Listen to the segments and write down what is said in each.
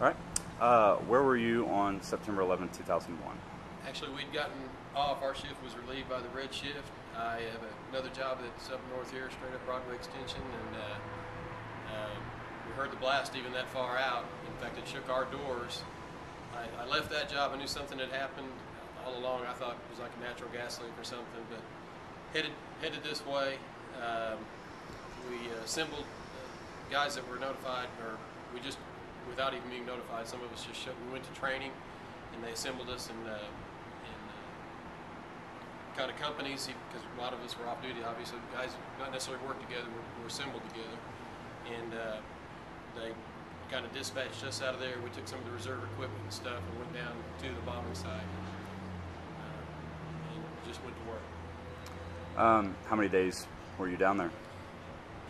All right. Where were you on September 11, 2001? Actually, we'd gotten off. Our shift was relieved by the red shift. I have another job that's up north here, straight up Broadway Extension, and we heard the blast even that far out. In fact, it shook our doors. I left that job. I knew something had happened all along. I thought it was like a natural gas leak or something, but headed this way. We assembled guys that were notified, or we just, without even being notified, some of us just we went to training, and they assembled us in kind of companies, because a lot of us were off duty. Obviously, guys not necessarily worked together, were assembled together, and they kind of dispatched us out of there. We took some of the reserve equipment and stuff and went down to the bombing site and just went to work. How many days were you down there?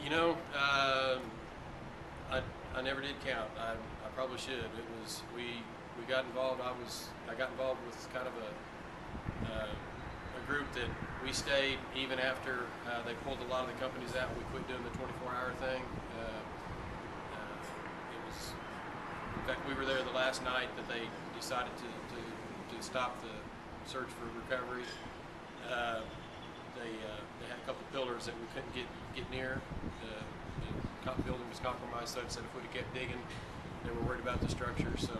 You know, I never did count. I probably should. It was we got involved. I got involved with kind of a group that we stayed even after they pulled a lot of the companies out. We quit doing the 24-hour thing. It was, in fact, we were there the last night that they decided to stop the search for recovery. They had a couple of pillars that we couldn't get near. The building was compromised, so they said if we'd have kept digging, they were worried about the structure. So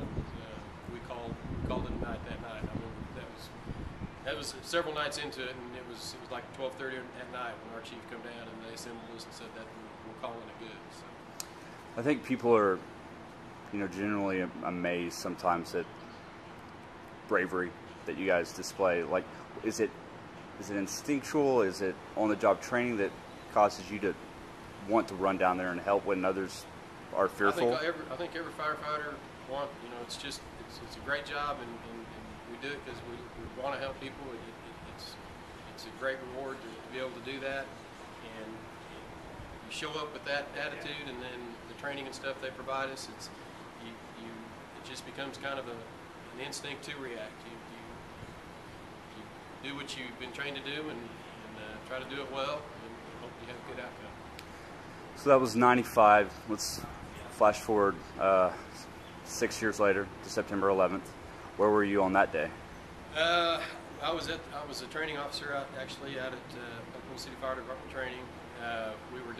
we called it a night that night. I mean, that was several nights into it, and it was like 12:30 at night when our chief come down and they assembled us and said that we're calling it good. So I think people are, generally amazed sometimes at bravery that you guys display. Like, is it instinctual? Is it on-the-job training that causes you to want to run down there and help when others are fearful? I think every firefighter it's a great job, and we do it because we want to help people. It's a great reward to be able to do that, and you show up with that attitude, and then the training and stuff they provide us. It just becomes kind of an instinct to react. You do what you've been trained to do, and try to do it well, and hope you have a good outcome. So that was 95. Let's flash forward 6 years later to September 11th. Where were you on that day? I was a training officer out at Oklahoma City Fire Department training. We were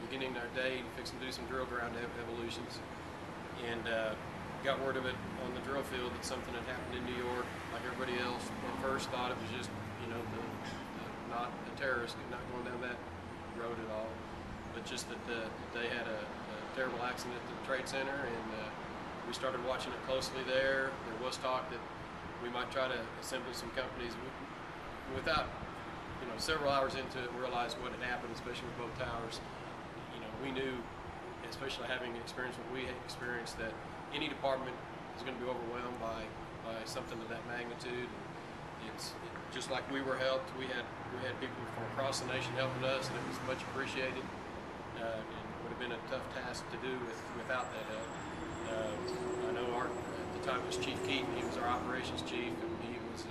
beginning our day, fixing to do some drill ground evolutions, and got word of it on the drill field that something had happened in New York. Like everybody else, at first thought it was just not a terrorist, not going down that road at all, but just that they had a terrible accident at the Trade Center, and we started watching it closely there. There was talk that we might try to assemble some companies. Without, several hours into it, realized what had happened, especially with both towers. We knew, especially having experienced what we had experienced, that any department is going to be overwhelmed by something of that magnitude. It's just like we were helped. We had people from across the nation helping us, and it was much appreciated. And would have been a tough task to do without that help. I know at the time it was Chief Keaton. He was our operations chief, and he was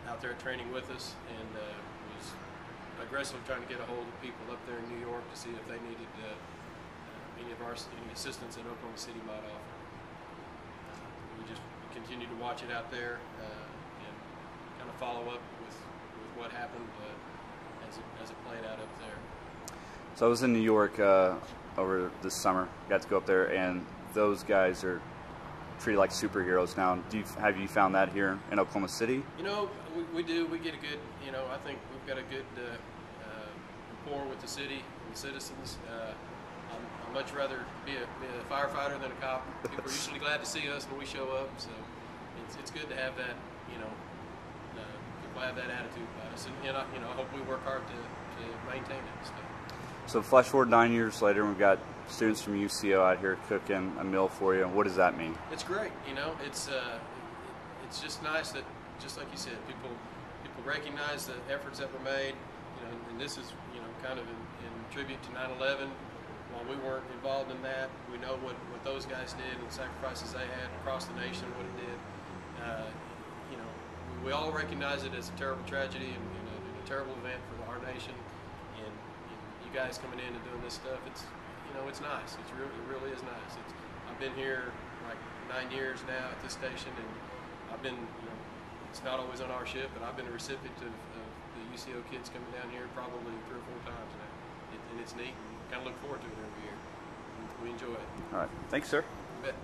out there training with us, and was aggressively trying to get a hold of people up there in New York to see if they needed any assistance that Oklahoma City might offer. We just continued to watch it out there and kind of follow up with what happened as it played out up there. So I was in New York over this summer. Got to go up there, and those guys are treated like superheroes now. Have you found that here in Oklahoma City? We do. We get a good, I think we've got a good rapport with the city and the citizens. I'd much rather be a firefighter than a cop. People are usually glad to see us when we show up, so it's good to have that, people have that attitude about us. And I hope we work hard to maintain it. So flash forward 9 years later, and we've got students from UCO out here cooking a meal for you. What does that mean? It's great. It's just nice that, just like you said, people recognize the efforts that were made. And this is kind of in tribute to 9/11. While we weren't involved in that, we know what those guys did and the sacrifices they had across the nation, what it did. We all recognize it as a terrible tragedy and a terrible event for our nation. And you guys coming in and doing this stuff, it's nice. It really is nice. I've been here like 9 years now at this station, and I've been, it's not always on our ship, but I've been a recipient of the UCO kids coming down here probably 3 or 4 times now. And it's neat, and kind of look forward to it every year. We enjoy it. All right. Thanks, sir. You bet.